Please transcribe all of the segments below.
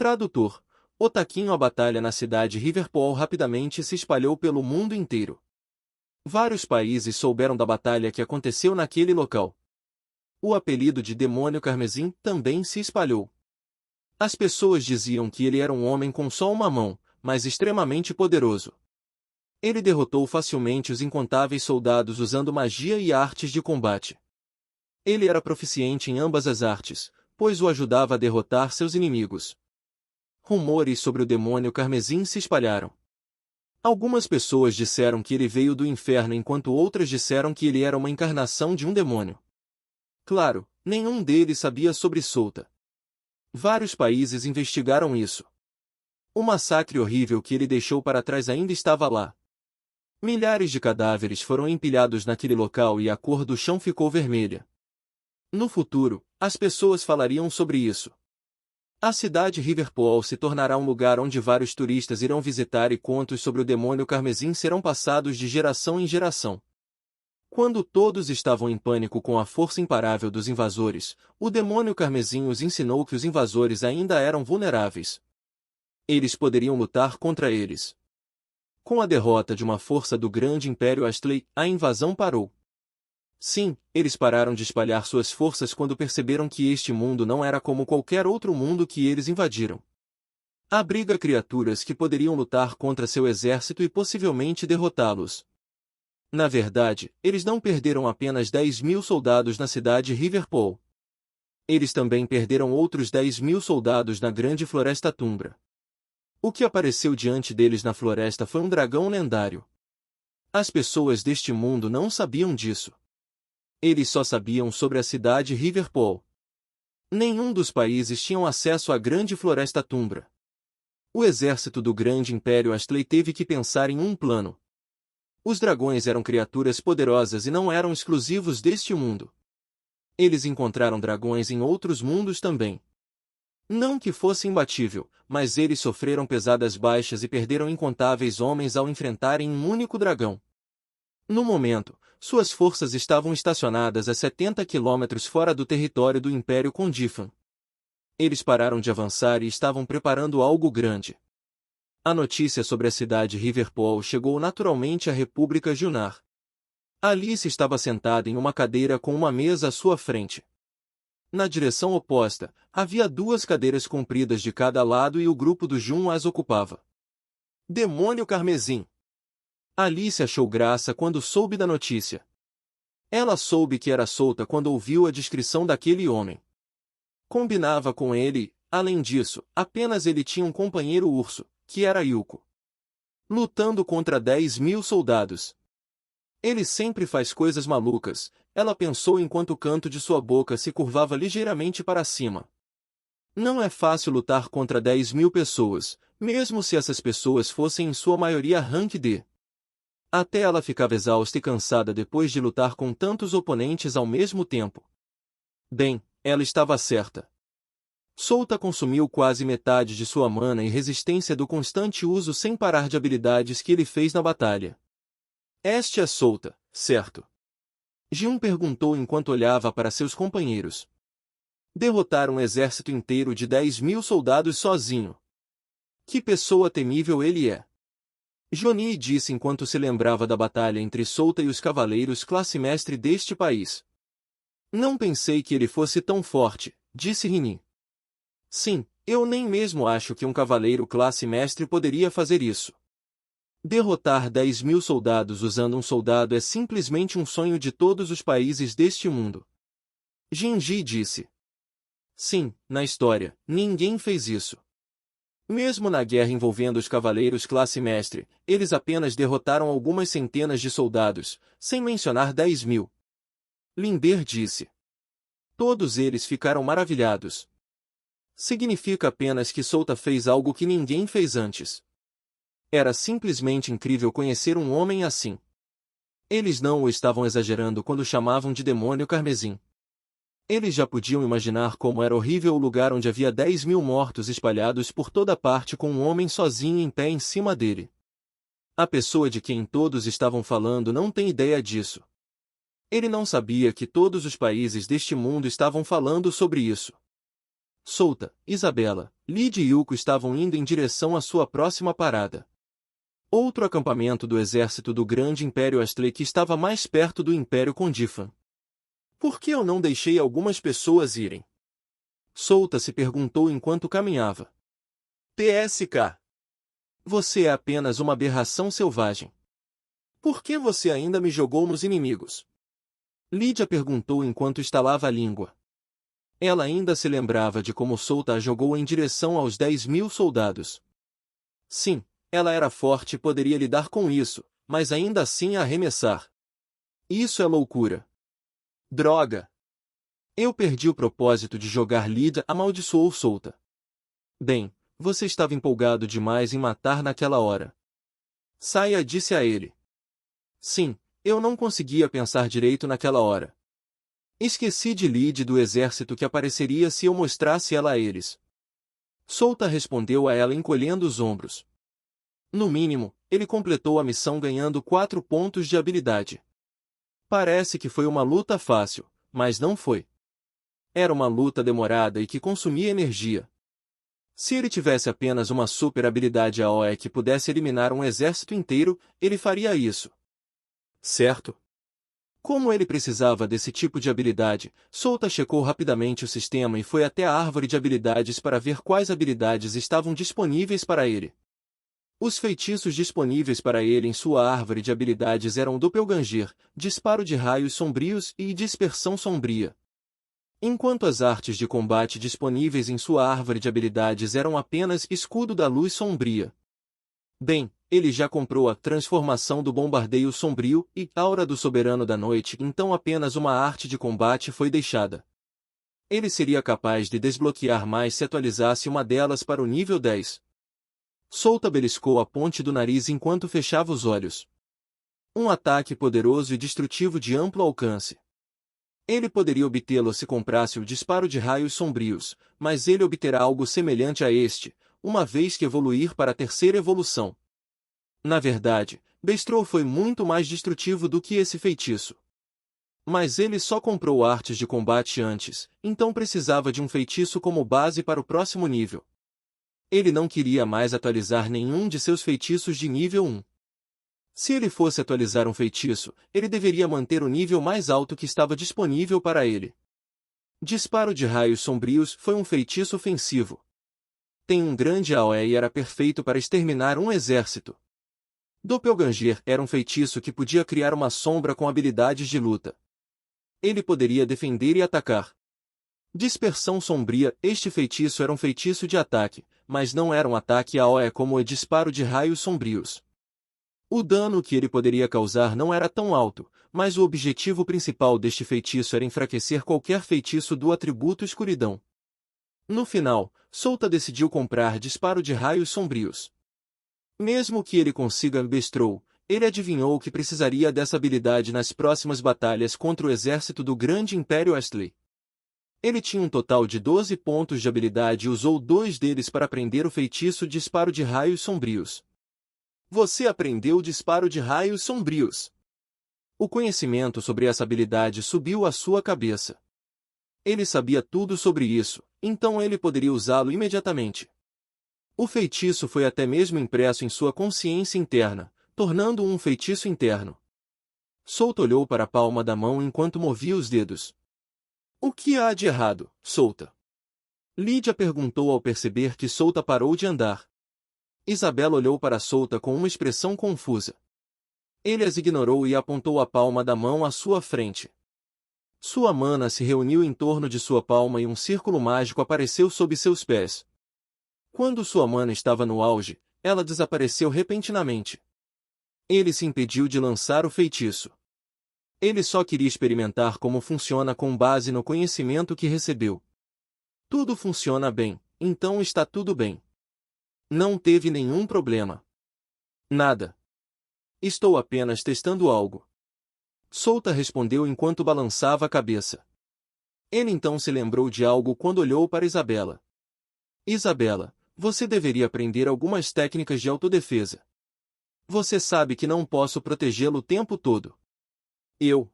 Tradutor. O taquinho. A batalha na cidade Riverpool rapidamente se espalhou pelo mundo inteiro. Vários países souberam da batalha que aconteceu naquele local. O apelido de Demônio Carmesim também se espalhou. As pessoas diziam que ele era um homem com só uma mão, mas extremamente poderoso. Ele derrotou facilmente os incontáveis soldados usando magia e artes de combate. Ele era proficiente em ambas as artes, pois o ajudava a derrotar seus inimigos. Rumores sobre o Demônio Carmesim se espalharam. Algumas pessoas disseram que ele veio do inferno enquanto outras disseram que ele era uma encarnação de um demônio. Claro, nenhum deles sabia sobre Souta. Vários países investigaram isso. O massacre horrível que ele deixou para trás ainda estava lá. Milhares de cadáveres foram empilhados naquele local e a cor do chão ficou vermelha. No futuro, as pessoas falariam sobre isso. A cidade Riverpool se tornará um lugar onde vários turistas irão visitar e contos sobre o Demônio Carmesim serão passados de geração em geração. Quando todos estavam em pânico com a força imparável dos invasores, o Demônio Carmesim os ensinou que os invasores ainda eram vulneráveis. Eles poderiam lutar contra eles. Com a derrota de uma força do grande Império Astley, a invasão parou. Sim, eles pararam de espalhar suas forças quando perceberam que este mundo não era como qualquer outro mundo que eles invadiram. Abriga criaturas que poderiam lutar contra seu exército e possivelmente derrotá-los. Na verdade, eles não perderam apenas 10.000 soldados na cidade Riverpool. Eles também perderam outros 10.000 soldados na Grande Floresta Tumbra. O que apareceu diante deles na floresta foi um dragão lendário. As pessoas deste mundo não sabiam disso. Eles só sabiam sobre a cidade Riverpool. Nenhum dos países tinha acesso à Grande Floresta Tumbra. O exército do Grande Império Astley teve que pensar em um plano. Os dragões eram criaturas poderosas e não eram exclusivos deste mundo. Eles encontraram dragões em outros mundos também. Não que fosse imbatível, mas eles sofreram pesadas baixas e perderam incontáveis homens ao enfrentarem um único dragão. No momento, suas forças estavam estacionadas a 70 quilômetros fora do território do Império Condifan. Eles pararam de avançar e estavam preparando algo grande. A notícia sobre a cidade Riverpool chegou naturalmente à República Junar. Alice estava sentada em uma cadeira com uma mesa à sua frente. Na direção oposta, havia 2 cadeiras compridas de cada lado e o grupo do Jun as ocupava. Demônio Carmesim! Alice achou graça quando soube da notícia. Ela soube que era Souta quando ouviu a descrição daquele homem. Combinava com ele, além disso, apenas ele tinha um companheiro urso, que era Yuko. Lutando contra 10.000 soldados. Ele sempre faz coisas malucas, ela pensou enquanto o canto de sua boca se curvava ligeiramente para cima. Não é fácil lutar contra 10.000 pessoas, mesmo se essas pessoas fossem em sua maioria rank D. Até ela ficava exausta e cansada depois de lutar com tantos oponentes ao mesmo tempo. Bem, ela estava certa. Souta consumiu quase metade de sua mana e resistência do constante uso sem parar de habilidades que ele fez na batalha. Este é Souta, certo? Jin perguntou enquanto olhava para seus companheiros. Derrotar um exército inteiro de 10.000 soldados sozinho. Que pessoa temível ele é! Johnny disse enquanto se lembrava da batalha entre Souta e os cavaleiros classe mestre deste país. Não pensei que ele fosse tão forte, disse Rini. Sim, eu nem mesmo acho que um cavaleiro classe mestre poderia fazer isso. Derrotar 10.000 soldados usando um soldado é simplesmente um sonho de todos os países deste mundo. Jinji disse. Sim, na história, ninguém fez isso. Mesmo na guerra envolvendo os cavaleiros classe mestre, eles apenas derrotaram algumas centenas de soldados, sem mencionar 10.000. Limber disse. Todos eles ficaram maravilhados. Significa apenas que Souta fez algo que ninguém fez antes. Era simplesmente incrível conhecer um homem assim. Eles não o estavam exagerando quando chamavam de Demônio Carmesim. Eles já podiam imaginar como era horrível o lugar onde havia 10.000 mortos espalhados por toda parte com um homem sozinho em pé em cima dele. A pessoa de quem todos estavam falando não tem ideia disso. Ele não sabia que todos os países deste mundo estavam falando sobre isso. Solta, Isabela, Lid e Yuko estavam indo em direção à sua próxima parada. Outro acampamento do exército do grande Império Astley que estava mais perto do Império Condifan. Por que eu não deixei algumas pessoas irem? Solta se perguntou enquanto caminhava. TSK. Você é apenas uma aberração selvagem. Por que você ainda me jogou nos inimigos? Lídia perguntou enquanto estalava a língua. Ela ainda se lembrava de como Solta a jogou em direção aos 10.000 soldados. Sim, ela era forte e poderia lidar com isso, mas ainda assim a arremessar. Isso é loucura. Droga! Eu perdi o propósito de jogar. Lídia amaldiçoou Solta. Bem, você estava empolgado demais em matar naquela hora. Saia, disse a ele. Sim, eu não conseguia pensar direito naquela hora. Esqueci de Lid do exército que apareceria se eu mostrasse ela a eles. Solta respondeu a ela encolhendo os ombros. No mínimo, ele completou a missão ganhando 4 pontos de habilidade. Parece que foi uma luta fácil, mas não foi. Era uma luta demorada e que consumia energia. Se ele tivesse apenas uma super habilidade AOE que pudesse eliminar um exército inteiro, ele faria isso. Certo? Como ele precisava desse tipo de habilidade, Solta checou rapidamente o sistema e foi até a árvore de habilidades para ver quais habilidades estavam disponíveis para ele. Os feitiços disponíveis para ele em sua árvore de habilidades eram Doppelganger, Disparo de Raios Sombrios e Dispersão Sombria. Enquanto as artes de combate disponíveis em sua árvore de habilidades eram apenas Escudo da Luz Sombria. Bem, ele já comprou a Transformação do Bombardeio Sombrio e Aura do Soberano da Noite, então apenas uma arte de combate foi deixada. Ele seria capaz de desbloquear mais se atualizasse uma delas para o nível 10. Solta beliscou a ponte do nariz enquanto fechava os olhos. Um ataque poderoso e destrutivo de amplo alcance. Ele poderia obtê-lo se comprasse o Disparo de Raios Sombrios, mas ele obterá algo semelhante a este, uma vez que evoluir para a terceira evolução. Na verdade, Bestrol foi muito mais destrutivo do que esse feitiço. Mas ele só comprou artes de combate antes, então precisava de um feitiço como base para o próximo nível. Ele não queria mais atualizar nenhum de seus feitiços de nível 1. Se ele fosse atualizar um feitiço, ele deveria manter o nível mais alto que estava disponível para ele. Disparo de Raios Sombrios foi um feitiço ofensivo. Tem um grande AOE e era perfeito para exterminar um exército. Doppelganger era um feitiço que podia criar uma sombra com habilidades de luta. Ele poderia defender e atacar. Dispersão Sombria, este feitiço era um feitiço de ataque, mas não era um ataque AOE como o Disparo de Raios Sombrios. O dano que ele poderia causar não era tão alto, mas o objetivo principal deste feitiço era enfraquecer qualquer feitiço do atributo Escuridão. No final, Solta decidiu comprar Disparo de Raios Sombrios. Mesmo que ele consiga Bestrol, ele adivinhou que precisaria dessa habilidade nas próximas batalhas contra o exército do grande Império Astley. Ele tinha um total de 12 pontos de habilidade e usou 2 deles para aprender o feitiço Disparo de Raios Sombrios. Você aprendeu o Disparo de Raios Sombrios. O conhecimento sobre essa habilidade subiu à sua cabeça. Ele sabia tudo sobre isso, então ele poderia usá-lo imediatamente. O feitiço foi até mesmo impresso em sua consciência interna, tornando-o um feitiço interno. Solta olhou para a palma da mão enquanto movia os dedos. O que há de errado, Solta? Lídia perguntou ao perceber que Solta parou de andar. Isabela olhou para Solta com uma expressão confusa. Ele as ignorou e apontou a palma da mão à sua frente. Sua mana se reuniu em torno de sua palma e um círculo mágico apareceu sob seus pés. Quando sua mana estava no auge, ela desapareceu repentinamente. Ele se impediu de lançar o feitiço. Ele só queria experimentar como funciona com base no conhecimento que recebeu. Tudo funciona bem, então está tudo bem. Não teve nenhum problema. Nada. Estou apenas testando algo. Solta respondeu enquanto balançava a cabeça. Ele então se lembrou de algo quando olhou para Isabela. Isabela, você deveria aprender algumas técnicas de autodefesa. Você sabe que não posso protegê-lo o tempo todo. Eu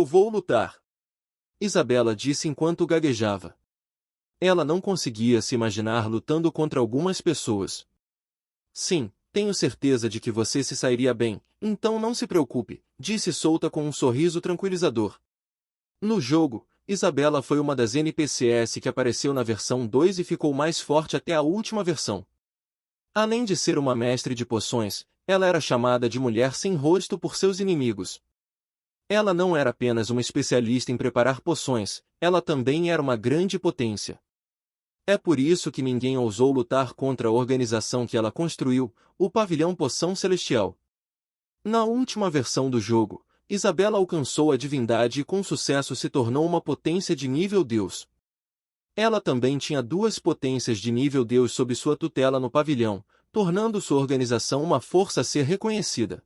vou lutar. Isabela disse enquanto gaguejava. Ela não conseguia se imaginar lutando contra algumas pessoas. Sim, tenho certeza de que você se sairia bem, então não se preocupe, disse Solta com um sorriso tranquilizador. No jogo, Isabela foi uma das NPCs que apareceu na versão 2 e ficou mais forte até a última versão. Além de ser uma mestre de poções, ela era chamada de Mulher Sem Rosto por seus inimigos. Ela não era apenas uma especialista em preparar poções, ela também era uma grande potência. É por isso que ninguém ousou lutar contra a organização que ela construiu, o Pavilhão Poção Celestial. Na última versão do jogo, Isabela alcançou a divindade e com sucesso se tornou uma potência de nível Deus. Ela também tinha duas potências de nível Deus sob sua tutela no pavilhão, tornando sua organização uma força a ser reconhecida.